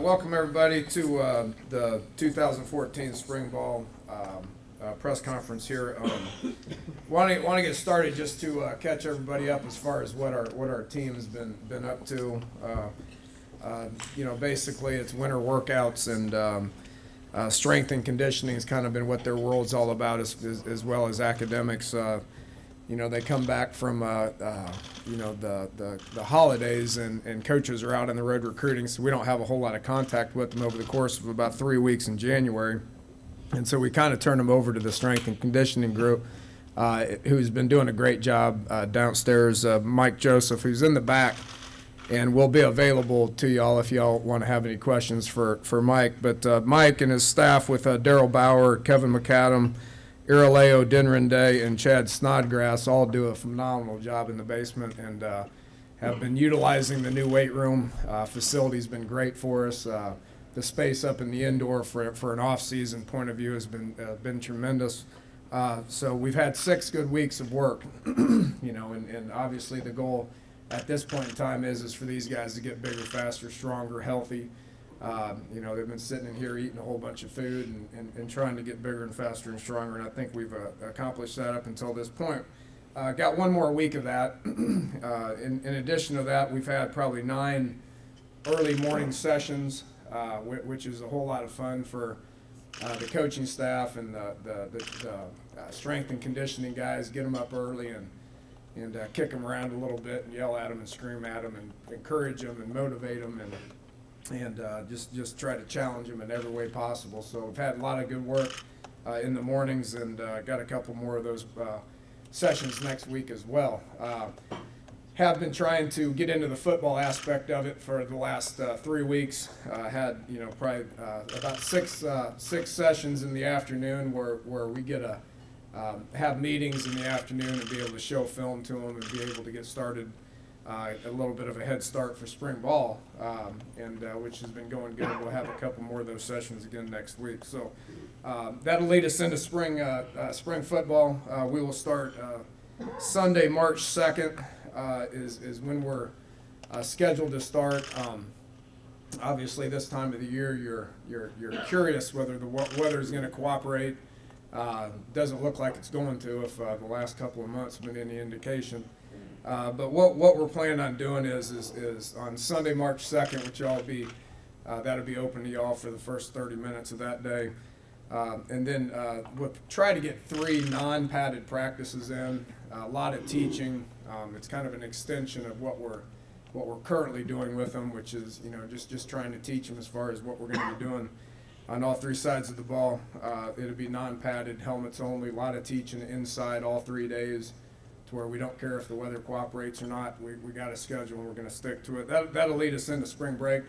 Welcome everybody to the 2014 Spring Ball press conference here. Want to get started just to catch everybody up as far as what our team has been up to. Basically it's winter workouts and strength and conditioning has kind of been what their world's all about, as well as academics. They come back from the holidays and coaches are out on the road recruiting, so we don't have a whole lot of contact with them over the course of about 3 weeks in January. And so we kind of turn them over to the strength and conditioning group, who's been doing a great job downstairs. Mike Joseph, who's in the back, and will be available to y'all if y'all want to have any questions for Mike. But Mike and his staff with Daryl Bauer, Kevin McAdam, Irileo Dinrinde, and Chad Snodgrass all do a phenomenal job in the basement and have been utilizing the new weight room. Facility's been great for us. The space up in the indoor for an off-season point of view has been tremendous. So we've had 6 good weeks of work, and obviously the goal at this point in time is for these guys to get bigger, faster, stronger, healthy. They've been sitting in here eating a whole bunch of food and trying to get bigger and faster and stronger, and I think we've accomplished that up until this point. Got 1 more week of that. In addition to that, we've had probably 9 early morning sessions, which is a whole lot of fun for the coaching staff and the strength and conditioning guys. Get them up early and kick them around a little bit and yell at them and scream at them and encourage them and motivate them and just try to challenge them in every way possible. So we've had a lot of good work in the mornings and got a couple more of those sessions next week as well. Have been trying to get into the football aspect of it for the last 3 weeks. Had probably about six sessions in the afternoon where we get have meetings in the afternoon and be able to show film to them and be able to get started. A little bit of a head start for spring ball, which has been going good. We'll have a couple more of those sessions again next week. So that'll lead us into spring football. We will start Sunday, March 2nd is when we're scheduled to start. Obviously, this time of the year, you're curious whether the weather is going to cooperate. Doesn't look like it's going to, if the last couple of months have been any indication. But what we're planning on doing is on Sunday, March 2nd, which that'll be open to y'all for the first 30 minutes of that day. And then we'll try to get 3 non-padded practices in, a lot of teaching. It's kind of an extension of what we're currently doing with them, which is just trying to teach them as far as what we're going to be doing on all 3 sides of the ball. It'll be non-padded, helmets only, a lot of teaching inside all 3 days, where we don't care if the weather cooperates or not. We got a schedule and we're going to stick to it. That'll lead us into spring break.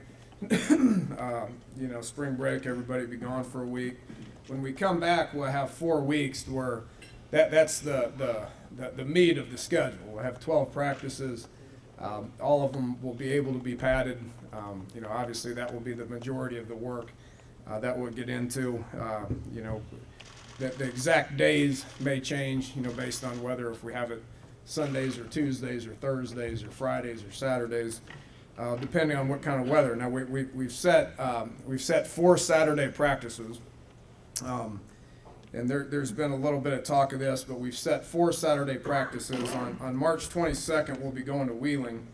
Spring break, everybody be gone for a week. When we come back, we'll have 4 weeks where that's the meat of the schedule. We'll have 12 practices. All of them will be able to be padded. Obviously that will be the majority of the work that we'll get into. The exact days may change, based on whether if we have it Sundays or Tuesdays or Thursdays or Fridays or Saturdays, depending on what kind of weather. Now we've set 4 Saturday practices, and there's been a little bit of talk of this, but we've set 4 Saturday practices. On March 22nd, we'll be going to Wheeling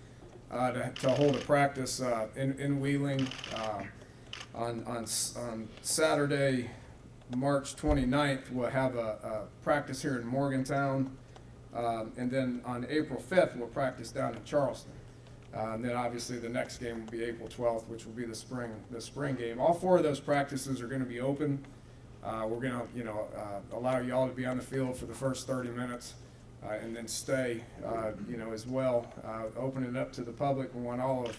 to hold a practice in Wheeling. On Saturday, March 29th, we'll have a practice here in Morgantown, and then on April 5th, we'll practice down in Charleston. And then obviously the next game will be April 12th, which will be the spring game. All 4 of those practices are going to be open. We're going to allow y'all to be on the field for the first 30 minutes and then stay as well. Open it up to the public. We want all of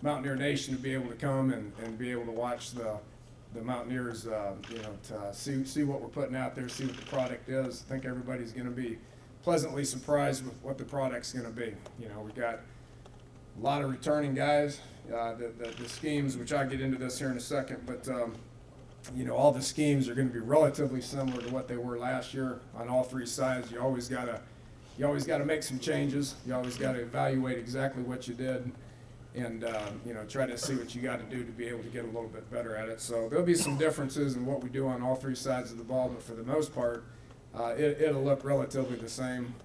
Mountaineer Nation to be able to come and be able to watch the Mountaineers, to see what we're putting out there, see what the product is. I think everybody's going to be pleasantly surprised with what the product's going to be. We've got a lot of returning guys, the schemes, which I'll get into this here in a second, but all the schemes are going to be relatively similar to what they were last year on all 3 sides. You always got to make some changes. You always got to evaluate exactly what you did and try to see what you got to do to be able to get a little bit better at it. So there'll be some differences in what we do on all three sides of the ball, but for the most part, it'll look relatively the same.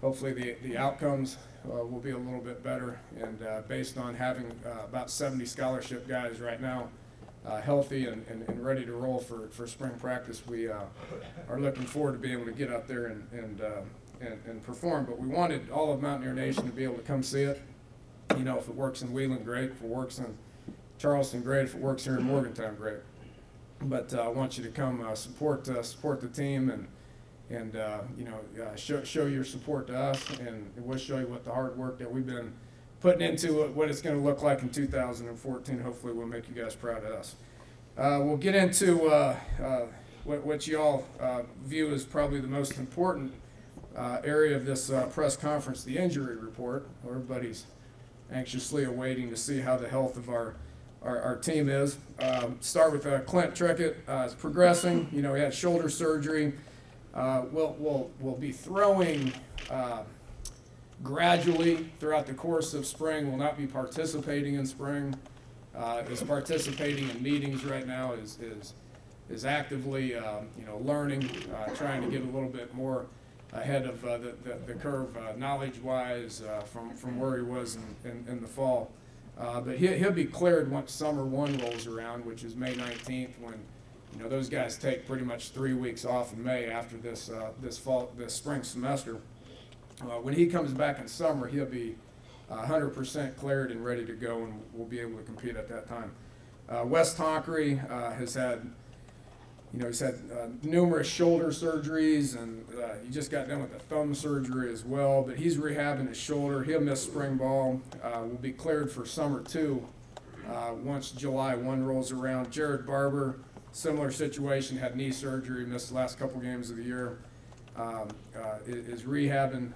Hopefully the outcomes will be a little bit better, and based on having about 70 scholarship guys right now healthy and ready to roll for spring practice, we are looking forward to being able to get out there and perform. But we wanted all of Mountaineer Nation to be able to come see it. If it works in Wheeling, great. If it works in Charleston, great. If it works here in Morgantown, great. But I want you to come support the team and show your support to us, and we'll show you what the hard work that we've been putting into it, what it's going to look like in 2014. Hopefully we'll make you guys proud of us. We'll get into what you all view as probably the most important area of this press conference, the injury report. Everybody's anxiously awaiting to see how the health of our team is. Start with Clint Trickett. It's progressing. He had shoulder surgery. We'll be throwing gradually throughout the course of spring. Will not be participating in spring. Is participating in meetings right now. Is actively learning, trying to get a little bit more ahead of the curve knowledge-wise from where he was in the fall. But he'll be cleared once summer 1 rolls around, which is May 19th, when those guys take pretty much 3 weeks off in May after this spring semester. When he comes back in summer, he'll be 100% cleared and ready to go, and we'll be able to compete at that time. Wes Tonkery has had numerous shoulder surgeries, and he just got done with a thumb surgery as well, but he's rehabbing his shoulder. He'll miss spring ball. Will be cleared for summer 2 once July 1 rolls around. Jared Barber, similar situation, had knee surgery, missed the last couple games of the year. Is rehabbing,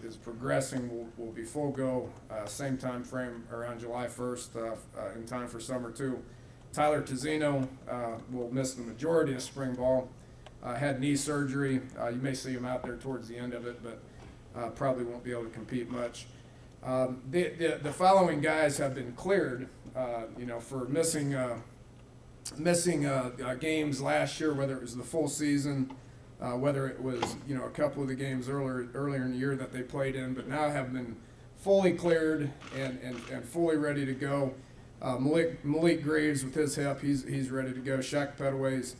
is progressing, will be full go, same time frame around July 1st, in time for summer 2. Tyler Tazzino will miss the majority of spring ball. Had knee surgery. You may see him out there towards the end of it, but probably won't be able to compete much. The following guys have been cleared, for missing games last year, whether it was the full season, whether it was a couple of the games earlier in the year that they played in, but now have been fully cleared and fully ready to go. Malik Graves with his hip, he's ready to go. Shaq Petaway's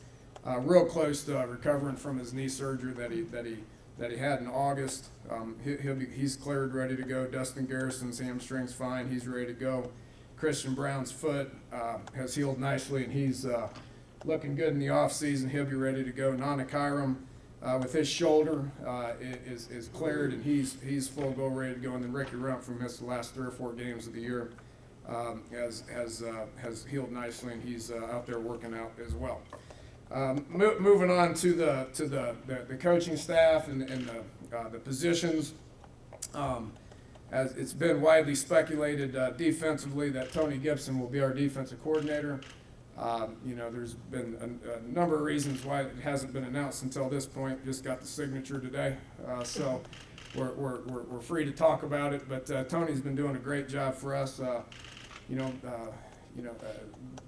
real close to recovering from his knee surgery that he had in August. He's cleared, ready to go. Dustin Garrison's hamstring's fine, he's ready to go. Christian Brown's foot has healed nicely, and he's looking good in the offseason. He'll be ready to go. Nana Kyram with his shoulder is cleared, and he's full go, ready to go. And then Ricky Rump, who missed the last 3 or 4 games of the year, has healed nicely, and he's out there working out as well. Moving on to the coaching staff and the positions. As it's been widely speculated defensively that Tony Gibson will be our defensive coordinator. There's been a number of reasons why it hasn't been announced until this point. Just got the signature today, so we're free to talk about it. But Tony's been doing a great job for us.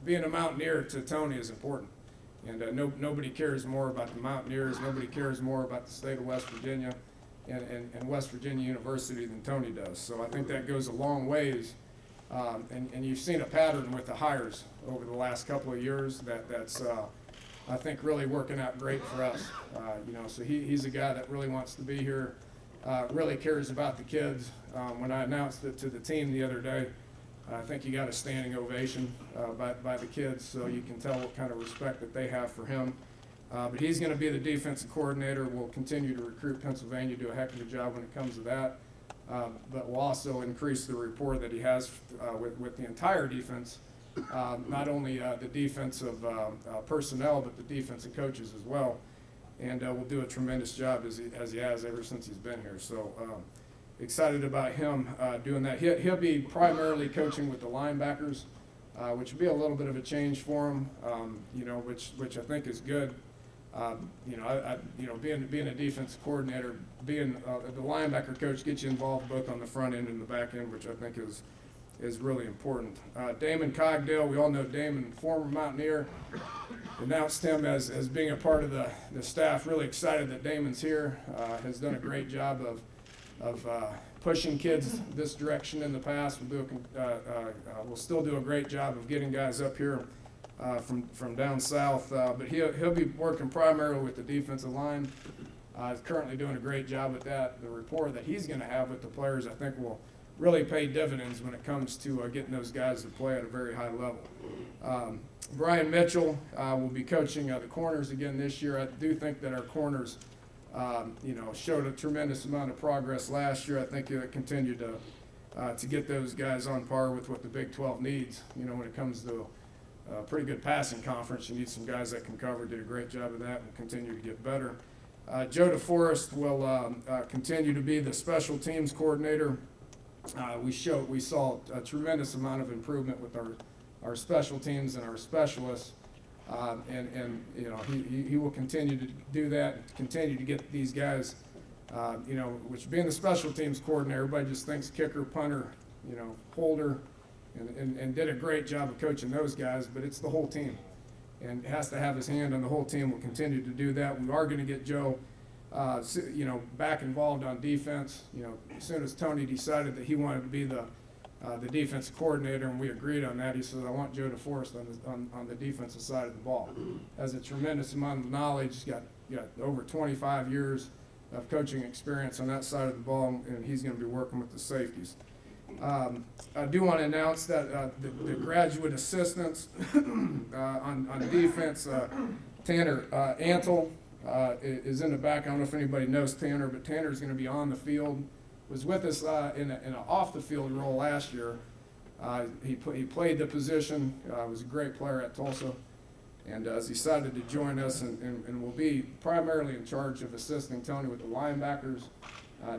Being a Mountaineer to Tony is important, and nobody cares more about the Mountaineers. Nobody cares more about the state of West Virginia and West Virginia University than Tony does. So I think that goes a long ways. And you've seen a pattern with the hires over the last couple of years that's I think really working out great for us. So he's a guy that really wants to be here, really cares about the kids. When I announced it to the team the other day, I think he got a standing ovation by the kids, so you can tell what kind of respect that they have for him. But he's going to be the defensive coordinator. We'll continue to recruit Pennsylvania, do a heck of a job when it comes to that. But we'll also increase the rapport that he has with the entire defense, not only the defensive personnel, but the defensive coaches as well. And we'll do a tremendous job as he has ever since he's been here. So excited about him doing that. He'll be primarily coaching with the linebackers, which will be a little bit of a change for him, which I think is good. Being a defensive coordinator, being the linebacker coach gets you involved both on the front end and the back end, which I think is really important. Damon Cogdale, we all know Damon, former Mountaineer, announced him as being a part of the staff. Really excited that Damon's here. Has done a great job of pushing kids this direction in the past. We'll still do a great job of getting guys up here from down south. But he'll be working primarily with the defensive line. He's currently doing a great job with that. The rapport that he's going to have with the players, I think, will really pay dividends when it comes to getting those guys to play at a very high level. Brian Mitchell will be coaching the corners again this year. I do think that our corners, showed a tremendous amount of progress last year. I think he'll continue to get those guys on par with what the Big 12 needs. When it comes to a pretty good passing conference, you need some guys that can cover. Did a great job of that and continue to get better. Joe DeForest will continue to be the special teams coordinator. We saw a tremendous amount of improvement with our special teams and our specialists, he will continue to do that, continue to get these guys, which being the special teams coordinator, everybody just thinks kicker, punter, holder, and did a great job of coaching those guys, but it's the whole team, and has to have his hand on the whole team. Will continue to do that. We are going to get Joe back involved on defense. As soon as Tony decided that he wanted to be the defensive coordinator, and we agreed on that, he said, I want Joe DeForest on the defensive side of the ball. Has a tremendous amount of knowledge, got over 25 years of coaching experience on that side of the ball, and he's going to be working with the safeties. I do want to announce that the graduate assistants on defense, Tanner Antle, is in the back. I don't know if anybody knows Tanner, but Tanner is going to be on the field. Was with us in an off-the-field role last year. He played the position. Was a great player at Tulsa, and has decided to join us and will be primarily in charge of assisting Tony with the linebackers.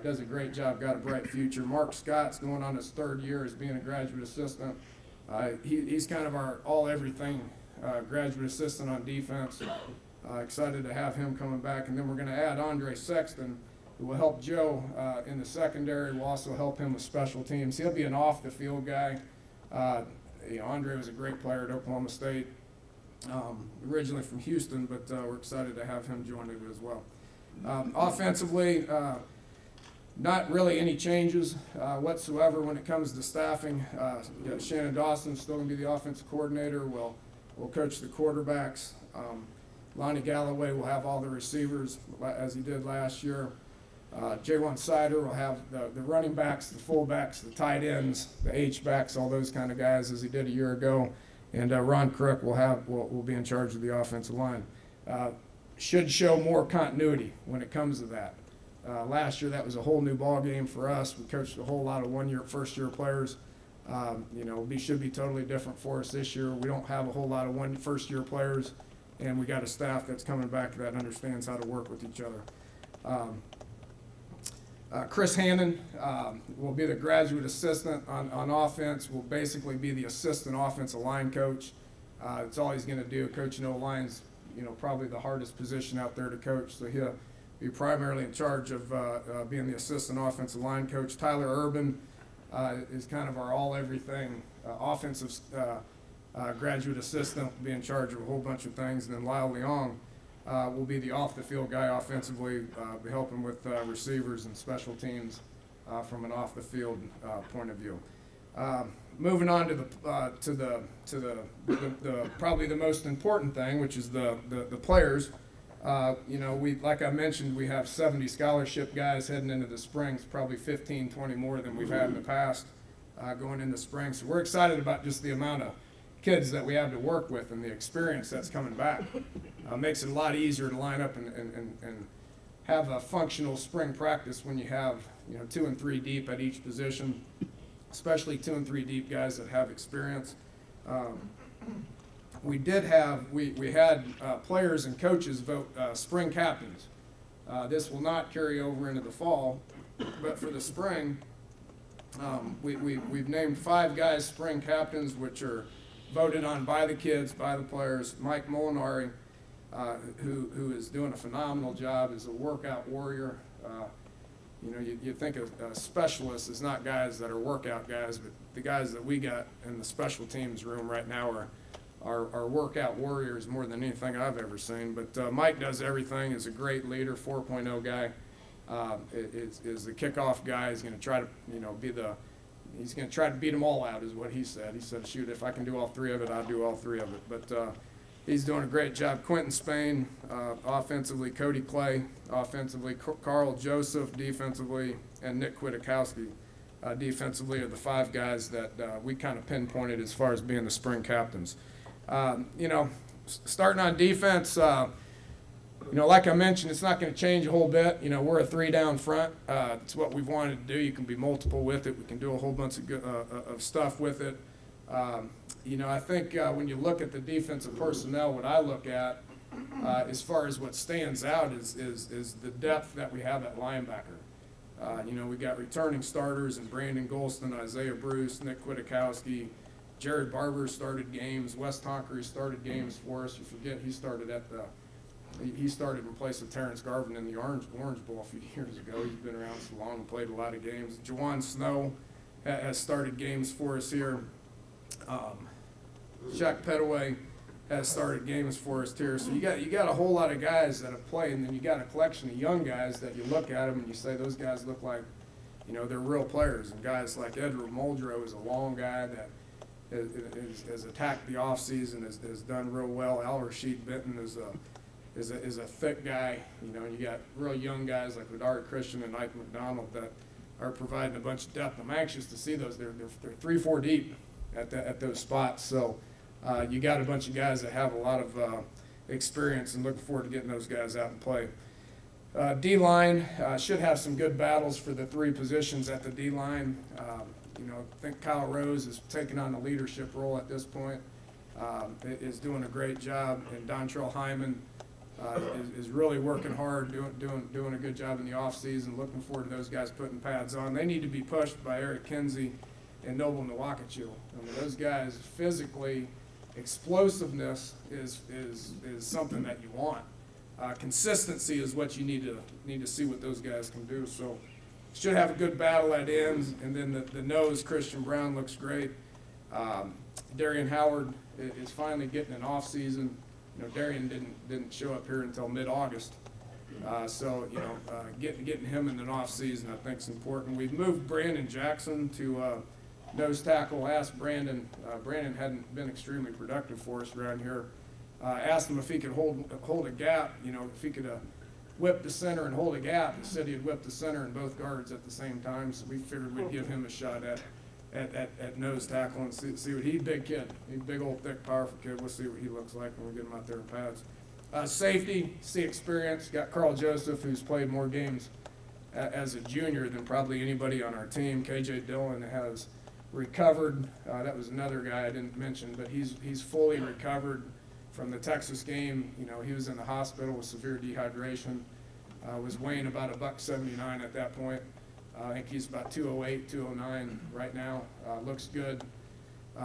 Does a great job. Got a bright future. Mark Scott's going on his 3rd year as being a graduate assistant. He's kind of our all-everything graduate assistant on defense. Excited to have him coming back. And then we're going to add Andre Sexton, who will help Joe in the secondary. We'll also help him with special teams. He'll be an off-the-field guy. Andre was a great player at Oklahoma State, originally from Houston, but we're excited to have him join it as well. Offensively, not really any changes whatsoever when it comes to staffing. Shannon Dawson's still going to be the offensive coordinator. We'll coach the quarterbacks. Lonnie Galloway will have all the receivers as he did last year. Jaywan Sider will have the running backs, the fullbacks, the tight ends, the H-backs, all those kind of guys as he did a year ago. And Ron Crook will be in charge of the offensive line. Should show more continuity when it comes to that. Last year, that was a whole new ball game for us. We coached a whole lot of first-year players. Should be totally different for us this year. We don't have a whole lot of first-year players, and we got a staff that's coming back that understands how to work with each other. Chris Hannon will be the graduate assistant on offense. Will basically be the assistant offensive line coach. It's all he's going to do. Coaching O-line's, probably the hardest position out there to coach. So he'll be primarily in charge of being the assistant offensive line coach. Tyler Urban is kind of our all-everything offensive graduate assistant. Will be in charge of a whole bunch of things. And then Lyle Leong will be the off-the-field guy offensively, be helping with receivers and special teams from an off-the-field point of view. Moving on to the probably the most important thing, which is the players. Like I mentioned, we have 70 scholarship guys heading into the spring. It's probably 15, 20 more than we've had in the past going into spring. So we're excited about just the amount of kids that we have to work with and the experience that's coming back. Makes it a lot easier to line up and have a functional spring practice when you have 2 and 3 deep at each position, especially 2 and 3 deep guys that have experience. We had players and coaches vote spring captains. This will not carry over into the fall, but for the spring, we've named 5 guys spring captains, which are voted on by the kids, by the players. Mike Molinari, who is doing a phenomenal job, is a workout warrior. You know, you think a specialist is not guys that are workout guys, but the guys that we got in the special teams room right now are workout warriors more than anything I've ever seen. But Mike does everything. Is a great leader, 4.0 guy. Is the kickoff guy. He's going to try to, you know, he's going to try to beat them all out, is what he said. He said, shoot, if I can do all three of it, I'll do all three of it. But he's doing a great job. Quentin Spain, offensively, Cody Clay, offensively, Carl Joseph, defensively, and Nick Kwiatkowski, defensively, are the five guys that we kind of pinpointed as far as being the spring captains. You know, starting on defense, you know, like I mentioned, it's not going to change a whole bit. You know, we're a three down front. It's what we've wanted to do. You can be multiple with it. We can do a whole bunch of good, of stuff with it. You know, I think when you look at the defensive personnel, what I look at as far as what stands out is the depth that we have at linebacker. You know, we got returning starters in Brandon Golston, Isaiah Bruce, Nick Kwiatkowski, Jared Barber started games, Wes Tonkery started games for us. You forget he started in place of Terrence Garvin in the Orange Bowl a few years ago. He's been around so long and played a lot of games. Jawan Snow has started games for us here. Shaq Petaway has started games for us here. So you got a whole lot of guys that have played, and then you got a collection of young guys that you look at them and you say those guys look like, you know, they're real players. And guys like Edward Muldrow is a long guy that has attacked the offseason, has done real well. Al Rashid Benton is a thick guy, you know, and you got real young guys like Ladari Christian and Ike McDonald that are providing a bunch of depth. I'm anxious to see those. They're 3-4 deep at those spots. So you got a bunch of guys that have a lot of experience, and looking forward to getting those guys out and play. D-line should have some good battles for the three positions at the D-line. You know, I think Kyle Rose is taking on the leadership role at this point. Is doing a great job, and Dontrell Hyman is really working hard, doing a good job in the offseason. Looking forward to those guys putting pads on. They need to be pushed by Eric Kinsey and Noble Nwakachu. I mean, those guys physically, explosiveness is something that you want. Consistency is what you need to see what those guys can do. So should have a good battle at ends, and then the nose, Christian Brown looks great. Darian Howard is finally getting an off season. You know, Darian didn't show up here until mid-August. So, you know, getting him in an off season I think is important. We've moved Brandon Jackson to nose tackle. Asked Brandon. Brandon hadn't been extremely productive for us around here. Asked him if he could hold a gap. You know, if he could whip the center and hold a gap. He said he'd whip the center and both guards at the same time. So we figured we'd give him a shot at nose tackle and see what he's a big kid. He's a big old thick powerful kid. We'll see what he looks like when we get him out there in pads. Safety, see experience. Got Carl Joseph, who's played more games as a junior than probably anybody on our team. KJ Dillon has recovered. That was another guy I didn't mention, but he's fully recovered from the Texas game. You know, he was in the hospital with severe dehydration. Was weighing about $179 at that point. I think he's about 208, 209 right now. Looks good.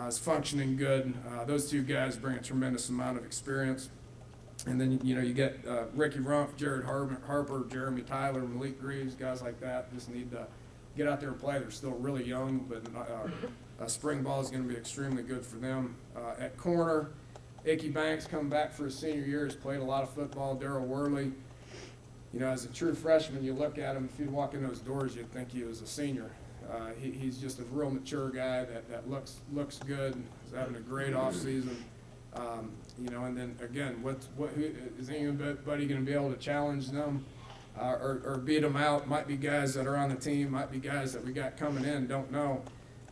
Is functioning good. Those two guys bring a tremendous amount of experience. And then, you know, you get Ricky Rumpf, Jared Harper, Jeremy Tyler, Malik Greaves, guys like that. Just need to get out there and play. They're still really young, but spring ball is going to be extremely good for them. At corner, Ickey Banks coming back for his senior year, has played a lot of football. Darryl Worley. You know, as a true freshman, you look at him, if you'd walk in those doors, you'd think he was a senior. He's just a real mature guy that looks good. He's having a great offseason. You know, and then again, is anybody going to be able to challenge them or beat them out? Might be guys that are on the team, might be guys that we got coming in, don't know.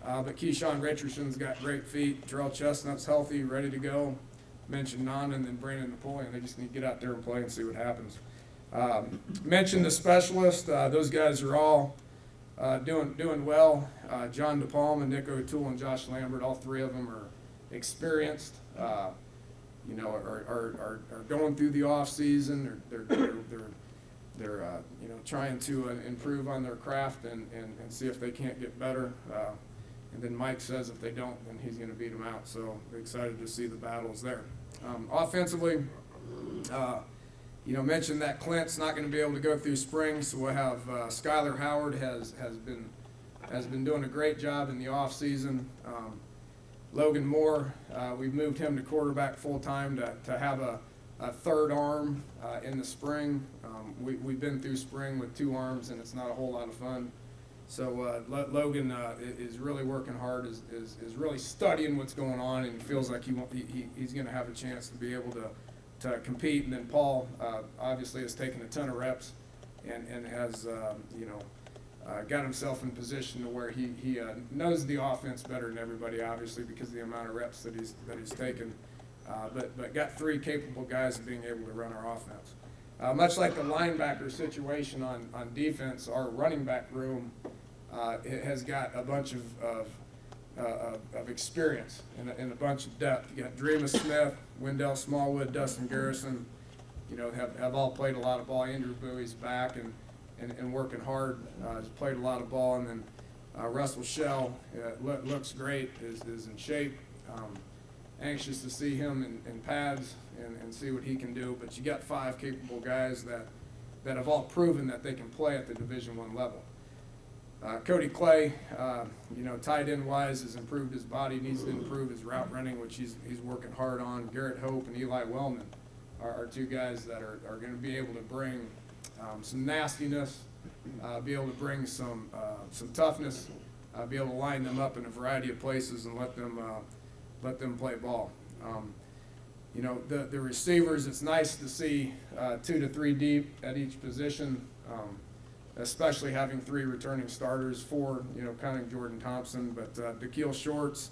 But Keyshawn Richardson's got great feet. Terrell Chestnut's healthy, ready to go. Mentioned Nana and then Brandon Napoleon. They just need to get out there and play and see what happens. Mentioned the specialists. Those guys are all doing well. John DePalma, Nick O'Toole, and Josh Lambert, all three of them are experienced. You know, are going through the off season. They're you know, trying to improve on their craft and see if they can't get better. And then Mike says if they don't, then he's going to beat them out. So excited to see the battles there. Offensively, mentioned that Clint's not going to be able to go through spring, so we'll have Skylar Howard has been doing a great job in the off season. Logan Moore, we've moved him to quarterback full time to have a third arm in the spring. We've been through spring with 2 arms, and it's not a whole lot of fun. So Logan is really working hard, is really studying what's going on, and feels like he's going to have a chance to be able to compete. And then Paul obviously has taken a ton of reps and has got himself in position to where he knows the offense better than everybody, obviously, because of the amount of reps that he's taken. But got 3 capable guys of being able to run our offense. Much like the linebacker situation on defense, our running back room it has got a bunch of experience and a bunch of depth. You got Dreamer Smith, Wendell Smallwood, Dustin Garrison, have all played a lot of ball. Andrew Bowie's back and working hard, has played a lot of ball. And then Russell Shell looks great, is in shape. Anxious to see him in pads and see what he can do. But you got 5 capable guys that have all proven that they can play at the Division I level. Cody Clay, tight end wise, has improved his body, needs to improve his route running, which he's working hard on. Garrett Hope and Eli Wellman are 2 guys that are going to be able to bring some nastiness, be able to bring some toughness, be able to line them up in a variety of places and let them play ball. The receivers, it's nice to see 2 to 3 deep at each position. Especially having 3 returning starters, 4, counting Jordan Thompson, but Dakeil Shorts,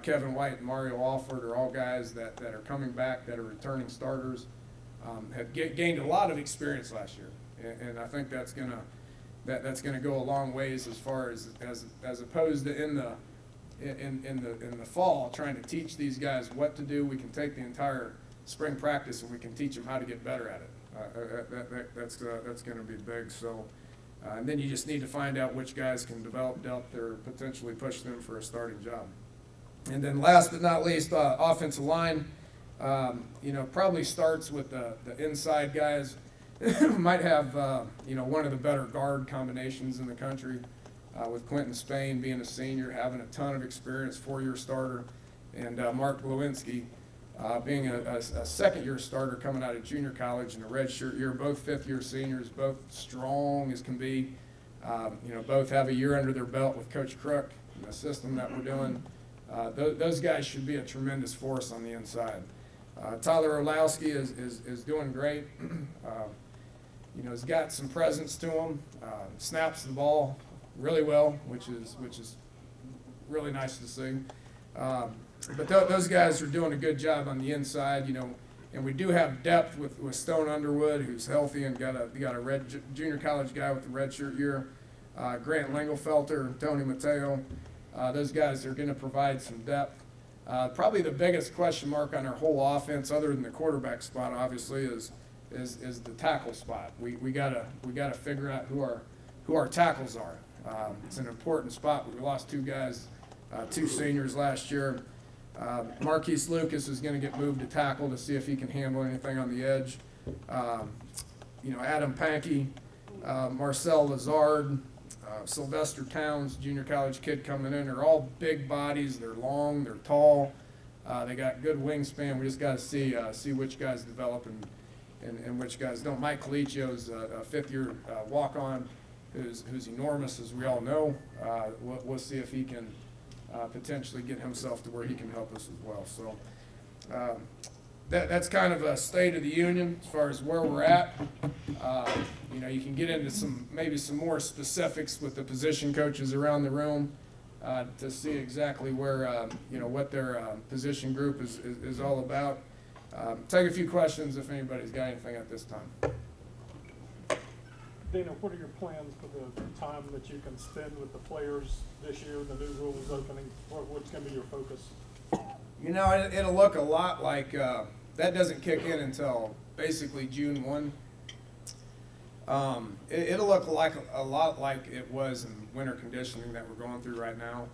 Kevin White, and Mario Alford are all guys that are coming back, that are returning starters, have gained a lot of experience last year, and I think that's gonna go a long ways as far as opposed to in the fall trying to teach these guys what to do. We can take the entire spring practice and we can teach them how to get better at it. That's going to be big. So. And then you just need to find out which guys can develop depth or potentially push them for a starting job. And then last but not least, offensive line, probably starts with the inside guys. Might have, one of the better guard combinations in the country with Quentin Spain being a senior, having a ton of experience, 4-year starter, and Mark Glowinski being a second-year starter coming out of junior college in a redshirt year, both 5th-year seniors, both strong as can be. Both have a year under their belt with Coach Crook and the system that we're doing. Those guys should be a tremendous force on the inside. Tyler Orlowski is doing great. He's got some presence to him. Snaps the ball really well, which is really nice to see. But those guys are doing a good job on the inside, and we do have depth with Stone Underwood, who's healthy and got a junior college guy with a redshirt year. Grant Lingelfelter, Tony Mateo, those guys are going to provide some depth. Probably the biggest question mark on our whole offense, other than the quarterback spot, obviously, is the tackle spot. We gotta figure out who our tackles are. It's an important spot. We lost 2 guys, 2 seniors last year. Marquise Lucas is going to get moved to tackle to see if he can handle anything on the edge. Adam Pankey, Marcel Lazard, Sylvester Towns, junior college kid coming in, are all big bodies. They're long, they're tall, they got good wingspan. We just got to see which guys develop and which guys don't. Mike Colicchio's a 5th-year walk-on who's enormous, as we all know. We'll see if he can potentially get himself to where he can help us as well. So that's kind of a state of the union as far as where we're at. You can get into maybe some more specifics with the position coaches around the room to see exactly where what their position group is all about. Take a few questions if anybody's got anything at this time. Dana, what are your plans for the time that you can spend with the players this year, the new rules opening? What's going to be your focus? It'll look a lot like that doesn't kick in until basically June 1. It'll look a lot like it was in winter conditioning that we're going through right now.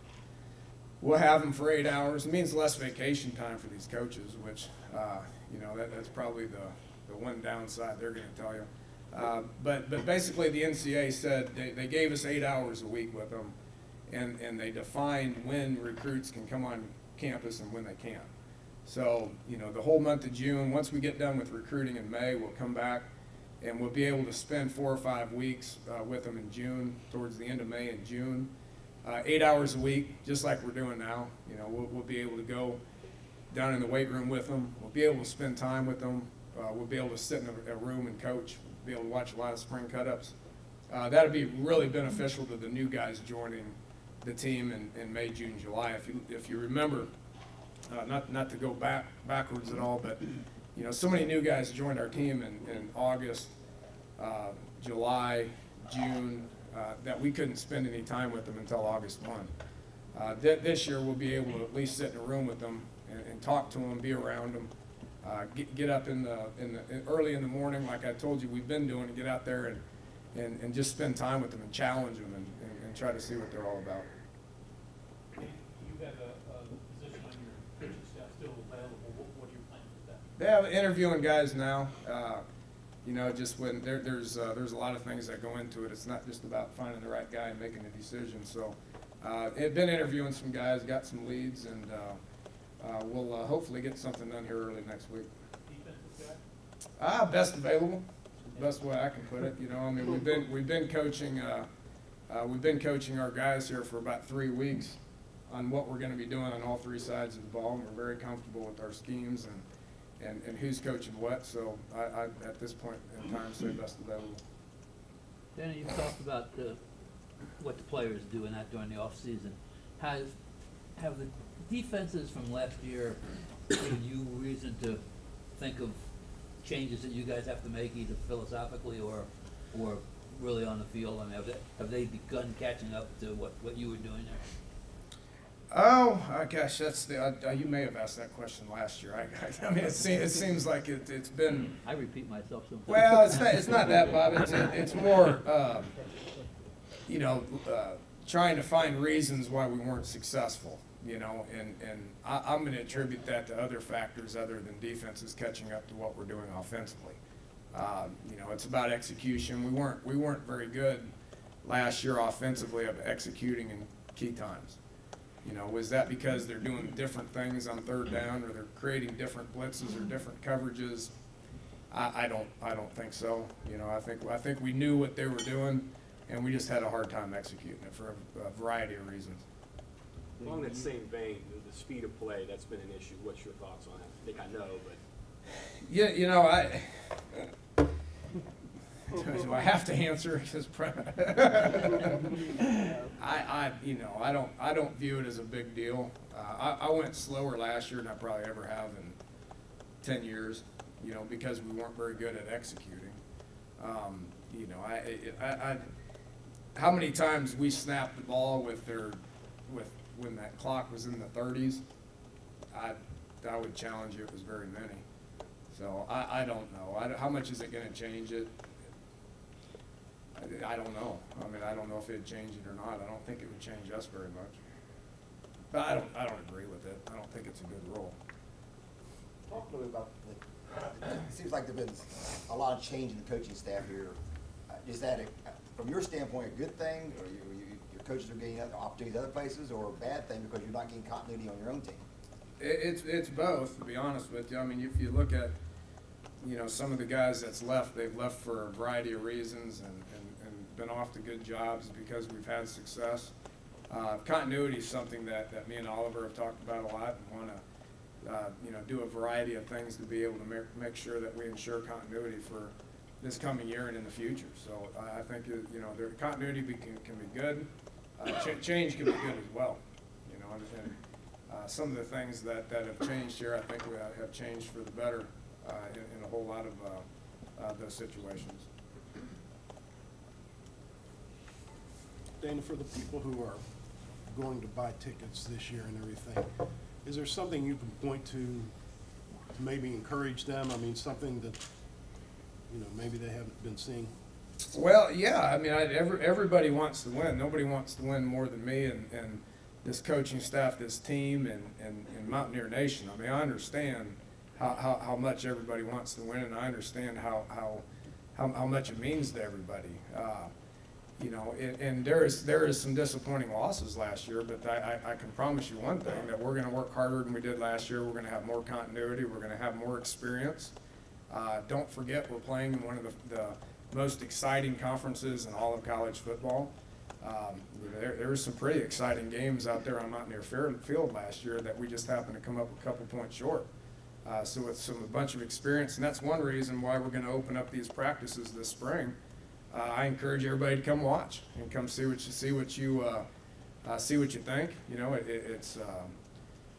We'll have them for 8 hours. It means less vacation time for these coaches, which that's probably the the one downside they're going to tell you. But basically the NCAA said they gave us 8 hours a week with them, and they defined when recruits can come on campus and when they can't. So, you know, the whole month of June, once we get done with recruiting in May, we'll come back and we'll be able to spend 4 or 5 weeks with them in June, towards the end of May and June. 8 hours a week, just like we're doing now. You know, we'll be able to go down in the weight room with them. We'll be able to spend time with them. We'll be able to sit in a room and coach. We'll be able to watch a lot of spring cut-ups. That'll be really beneficial to the new guys joining the team in May, June, July. If you remember, not to go backwards at all, but you know, so many new guys joined our team in August, July, June, that we couldn't spend any time with them until August 1. This year we'll be able to at least sit in a room with them and talk to them, be around them, get up early in the morning, like I told you we've been doing, and get out there and just spend time with them and challenge them and try to see what they're all about. You have a position on your coaching staff still available. What are your plans with that? They have interviewing guys now. You know, just when there's a lot of things that go into it. It's not just about finding the right guy and making a decision. So, I've been interviewing some guys, got some leads, and we'll hopefully get something done here early next week. Defensive guy? Best available, best way I can put it. You know, I mean, we've been coaching our guys here for about 3 weeks on what we're going to be doing on all 3 sides of the ball, and we're very comfortable with our schemes and who's coaching what. So I at this point in time say best available. Dana, you've talked about what the players do and that during the off season. Have the defenses from last year given you reason to think of changes that you guys have to make, either philosophically or really on the field? I mean, have they begun catching up to what you were doing there? Oh, gosh, that's you may have asked that question last year. I mean, it seems like it's been. I repeat myself sometimes. Well, it's not that, Bob. It's more, you know, trying to find reasons why we weren't successful. You know, and I'm going to attribute that to other factors other than defenses catching up to what we're doing offensively. You know, it's about execution. We weren't very good last year offensively of executing in key times. You know, was that because they're doing different things on third down, or they're creating different blitzes or different coverages? I don't think so. You know, I think we knew what they were doing, and we just had a hard time executing it for a variety of reasons. Along that same vein, the speed of play, that's been an issue. What's your thoughts on it? I think I know, but. Yeah, you know, do I have to answer? Because you know, I don't view it as a big deal. I went slower last year than I probably ever have in 10 years. You know, because we weren't very good at executing. You know, how many times we snapped the ball when that clock was in the 30s? I would challenge you it was very many. So I don't know. How much is it going to change it? I don't know. I mean, I don't know if it'd change it or not. I don't think it would change us very much. But I don't agree with it. I don't think it's a good rule. Talk a little bit about it seems like there's been a lot of change in the coaching staff here. Is that, from your standpoint, a good thing, or your coaches are getting opportunities other places, or a bad thing because you're not getting continuity on your own team? It's both, to be honest with you. I mean, if you look at, you know, some of the guys that's left, they've left for a variety of reasons and been off to good jobs because we've had success. Continuity is something that me and Oliver have talked about a lot, and want to you know, do a variety of things to be able to make sure that we ensure continuity for this coming year and in the future. So I think, you know, the continuity can be good. Change can be good as well. You know, and some of the things that have changed here, I think we have changed for the better in a whole lot of those situations. Dana, for the people who are going to buy tickets this year and everything, is there something you can point to maybe encourage them? I mean, something that, you know, maybe they haven't been seeing? Well, yeah. I mean, everybody wants to win. Nobody wants to win more than me and this coaching staff, this team, and Mountaineer Nation. I mean, I understand how much everybody wants to win, and I understand how much it means to everybody. You know, and there is some disappointing losses last year, but I can promise you one thing, that we're going to work harder than we did last year. We're going to have more continuity. We're going to have more experience. Don't forget, we're playing in one of the most exciting conferences in all of college football. There were some pretty exciting games out there on Mountaineer Field last year that we just happened to come up a couple points short. So with a bunch of experience, and that's one reason why we're going to open up these practices this spring. I encourage everybody to come watch and come see what you think. You know, it's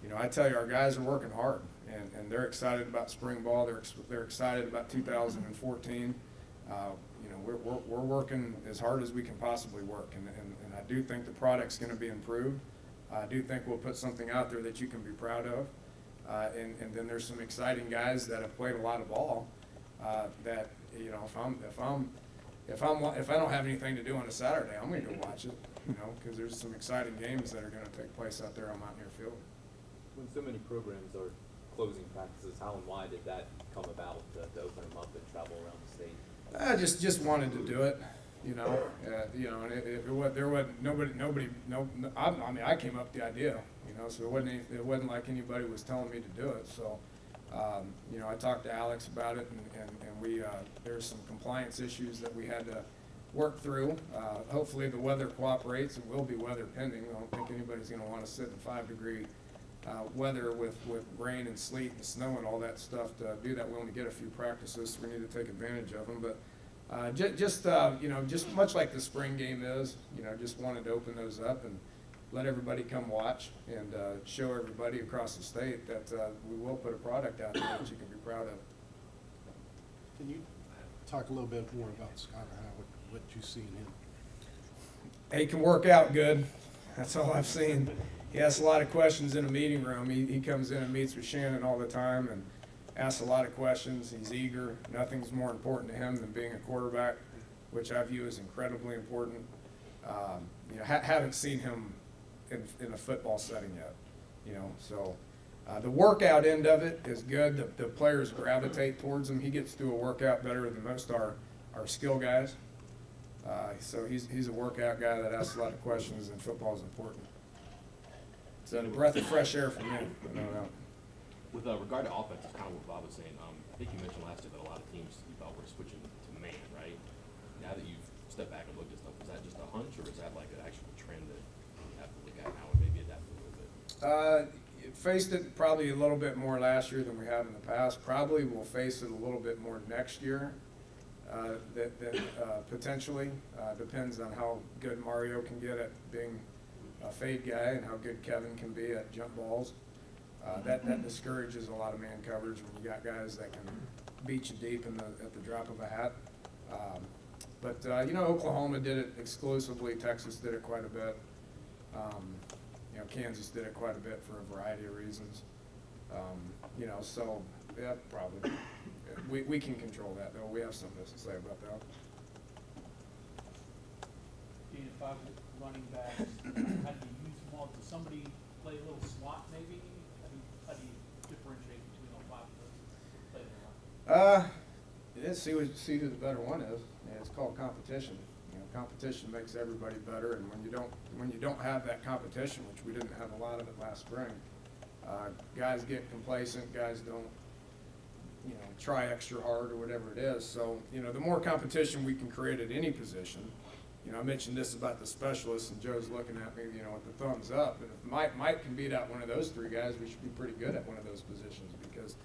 you know, I tell you, our guys are working hard, and they're excited about spring ball. They're excited about 2014. You know, we're working as hard as we can possibly work, and I do think the product's going to be improved. I do think we'll put something out there that you can be proud of, and then there's some exciting guys that have played a lot of ball. That, you know, if I don't have anything to do on a Saturday, I'm going to go watch it, you know, because there's some exciting games that are going to take place out there on Mountaineer Field. When so many programs are closing practices, how and why did that come about to open them up and travel around the state? I just wanted to do it, you know. You know, and there wasn't nobody. I mean, I came up with the idea, you know, so it wasn't like anybody was telling me to do it. So, you know, I talked to Alex about it, and we there's some compliance issues that we had to work through. Hopefully the weather cooperates. It will be weather pending. I don't think anybody's going to want to sit in 5-degree weather with rain and sleet and snow and all that stuff to do that. We only get a few practices, so we need to take advantage of them. But you know, just much like the spring game is, you know, just wanted to open those up and let everybody come watch and show everybody across the state that we will put a product out there that you can be proud of. Can you talk a little bit more about Skylar Howard, what you see in him? He can work out good. That's all I've seen. He asks a lot of questions in a meeting room. He comes in and meets with Shannon all the time and asks a lot of questions. He's eager. Nothing's more important to him than being a quarterback, which I view as incredibly important. You know, haven't seen him in a football setting yet, you know. So the workout end of it is good. The players gravitate towards him. He gets through a workout better than most our skill guys. So he's a workout guy that asks a lot of questions, and football is important. It's a breath of fresh air for me. With regard to offense, it's kind of what Bob was saying. I think you mentioned last year that a lot of teams you thought were switching to man, right? Now that you've stepped back and looked at stuff, is that just a hunch, or is that like an actual trend that you have to look at now and maybe adapt a little bit? Faced it probably a little bit more last year than we have in the past. Probably we'll face it a little bit more next year. Potentially depends on how good Mario can get at being a fade guy and how good Kevin can be at jump balls. That discourages a lot of man coverage when you got guys that can beat you deep at the drop of a hat. But you know, Oklahoma did it exclusively. Texas did it quite a bit. You know, Kansas did it quite a bit for a variety of reasons. You know, so yeah, probably. We can control that, though. We have something to say about that. Being 5 running backs, how do you use them all? Does somebody play a little slot, maybe? How do you differentiate between all 5 of those playing a lot? Yeah, see who the better one is. Yeah, it's called competition. You know, competition makes everybody better, and when you don't have that competition, which we didn't have a lot of it last spring, guys get complacent. Guys don't, you know, try extra hard or whatever it is. So, you know, the more competition we can create at any position. You know, I mentioned this about the specialists, and Joe's looking at me, you know, with the thumbs up. And if Mike can beat out one of those 3 guys, we should be pretty good at one of those positions because,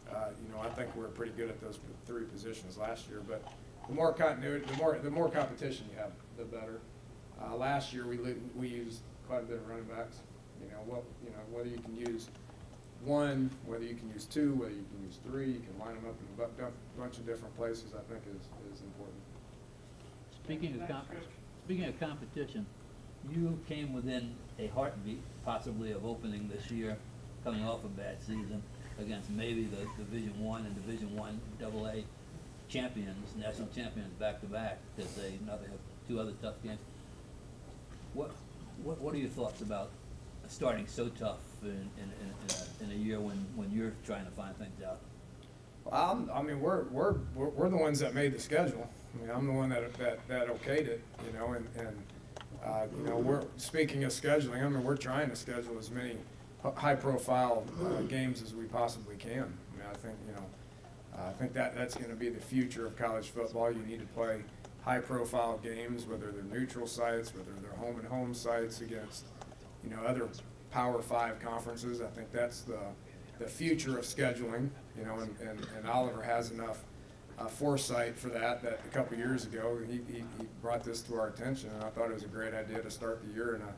you know, I think we were pretty good at those 3 positions last year. But the more continuity, the more competition you have, the better. Last year we used quite a bit of running backs. You know, whether you can use 1, whether you can use 2, whether you can use 3, you can line them up in a bunch of different places. I think is important. Speaking of competition, you came within a heartbeat, possibly, of opening this year, coming off a bad season, against maybe the Division I and Division I AA champions, national champions, back to back, because they have 2 other tough games. What are your thoughts about starting so tough in a year when you're trying to find things out? Well, I mean, we're the ones that made the schedule. I mean, I'm the one that okayed it, you know, and you know, we're speaking of scheduling. I mean, we're trying to schedule as many high-profile games as we possibly can. I mean, I think, you know, I think that's going to be the future of college football. You need to play high-profile games, whether they're neutral sites, whether they're home-and-home sites against, you know, other Power 5 conferences. I think that's the future of scheduling, you know, and Oliver has enough foresight for that a couple years ago he brought this to our attention, and I thought it was a great idea to start the year in a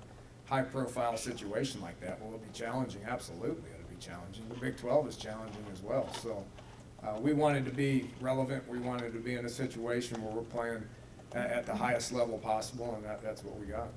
high-profile situation like that. Will it be challenging? Absolutely, it'll be challenging. The Big 12 is challenging as well. So we wanted to be relevant. We wanted to be in a situation where we're playing at the highest level possible, and that's what we got.